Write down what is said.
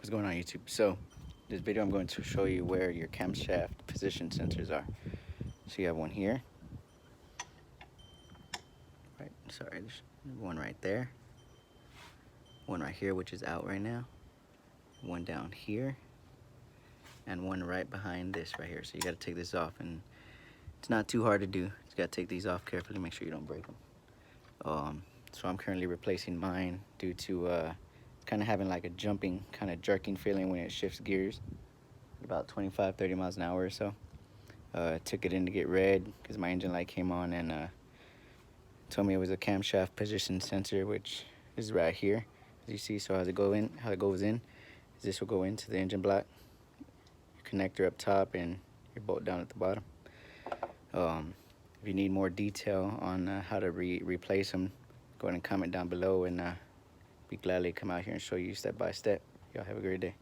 What's going on, YouTube? So this video I'm going to show you where your camshaft position sensors are. So you have one here, right? Sorry, there's one right there, one right here which is out right now, one down here, and one right behind this right here. So you got to take this off, and it's not too hard to do. Just got to take these off carefully, make sure you don't break them. So I'm currently replacing mine due to kind of having like a jumping, kind of jerking feeling when it shifts gears, about 25-30 miles an hour or so. Took it in to get read because my engine light came on, and told me it was a camshaft position sensor, which is right here, as you see. So how it goes in is this will go into the engine block, your connector up top, and your bolt down at the bottom. If you need more detail on how to replace them, go ahead and comment down below, and be gladly come out here and show you step by step. Y'all have a great day.